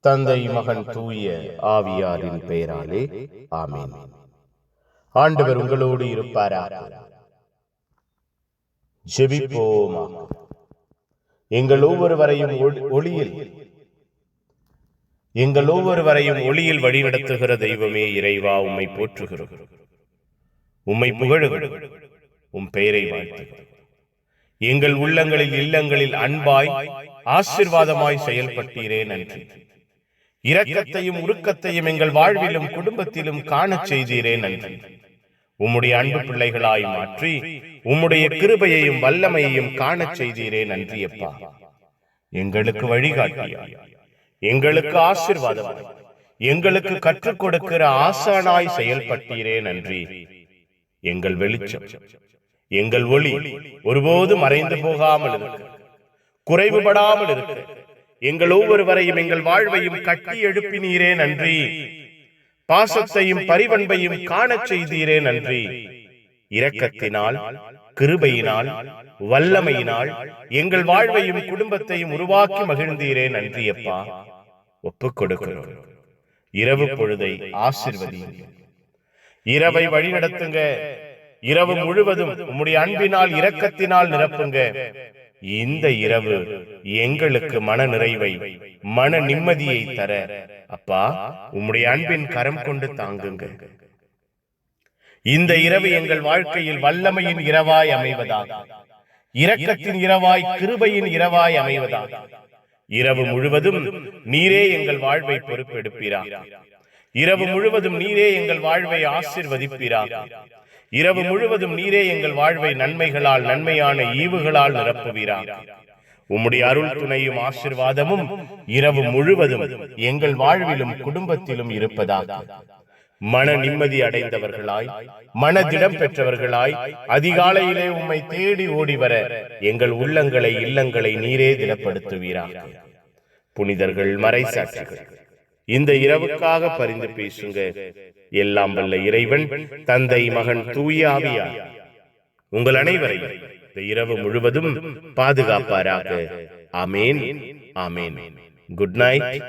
தந்தை மகன் தூய ஆவியாரின் பெயராலே ஆமென். ஆண்டவர் உங்களோடு இருப்பாராக. ஜெபிப்போமாக. எங்கள் ஒவ்வொருவரையும் ஒளியில் வழிநடத்துகிற தெய்வமே இறைவா, உம்மை போற்றுகிறோம், உம்மை புகழுகிறோம், உம் பெயரை வாழ்த்துகிறோம். எங்கள் உள்ளங்களில் இல்லங்களில் அன்பாய் ஆசீர்வாதமாய் செயல்பட்டீரே, நன்றி. இரக்கத்தையும் உருக்கத்தையும் எங்கள் வாழ்விலும் குடும்பத்திலும் காணச் செய்தீரே, நன்றி. உம்முடைய அன்பு பிள்ளைகளாய் மாற்றி உம்முடைய கிருபையையும் வல்லமையையும் காணச் செய்தீரே, நன்றி அப்பா. எங்களுக்கு வழிகாட்டியாய், எங்களுக்கு ஆசீர்வாதமாய், எங்களுக்கு கற்றுக் கொடுக்கிற ஆசானாய் செயல்பட்டீரே, நன்றி. எங்கள் வெளிச்சம், எங்கள் ஒளி ஒருபோது மறைந்து போகாமல் இருக்க, குறைவுபடாமல் இருக்க, எங்கள் ஒவ்வொருவரையும் எங்கள் வாழ்வையும் கட்டி எழுப்பினீரே, நன்றி. பாசத்தையும் பரிவன்பையும் காணச் செய்தீரே, நன்றி. இரக்கத்தினால், கிருபையினால், வல்லமையினால் எங்கள் வாழ்வையும் குடும்பத்தையும் உருவாக்கி மகிழ்ந்தீரே, நன்றி அப்பா. ஒப்புக் கொடுக்கிறோம். இரவு பொழுதை ஆசீர்வதியுங்கள். இரவை வழிநடத்துங்க. இரவு முழுவதும் உம்முடைய அன்பினால் இரக்கத்தினால் நிரப்புங்க. இந்த இரவு எங்களுக்கு மன நிறைவை, மன நிம்மதியை தர அப்பா உம்முடைய அன்பின் கரம் கொண்டு தாங்குங்க. இந்த இரவு எங்கள் வாழ்க்கையில் வல்லமையின் இரவாய் அமைவதாக, இரக்கத்தின் இரவாய், கிருபையின் இரவாய் அமைவதாக. இரவு முழுவதும் நீரே எங்கள் வாழ்வை பொறுப்பெடுப்பீராக. இரவு முழுவதும் நீரே எங்கள் வாழ்வை ஆசீர்வதிப்பீராக. இரவு முழுவதும் நீரே எங்கள் வாழ்வை நன்மைகளால், நன்மையான ஈவுகளால் நிரப்புவீராக. உம்முடைய அருள் துணையும் ஆசீர்வாதமும் இரவு முழுவதும் எங்கள் வாழ்விலும் குடும்பத்திலும் இருப்பதாக. மன நிம்மதி அடைந்தவர்களாய், மனதிடம் பெற்றவர்களாய் அதிகாலையிலே உம்மை தேடி ஓடி வர எங்கள் உள்ளங்களை, இல்லங்களை நீரே திடப்படுத்துவீராக. புனிதர்கள், மறைசாட்சிகள், இந்த இரவுக்காக பரிந்து பேசுங்க. எல்லாம் வல்ல இறைவன், தந்தை, மகன், தூய ஆவியார் உங்கள் அனைவரையும் இந்த இரவு முழுவதும் பாதுகாப்பாராக. ஆமேன், ஆமேன். Good night.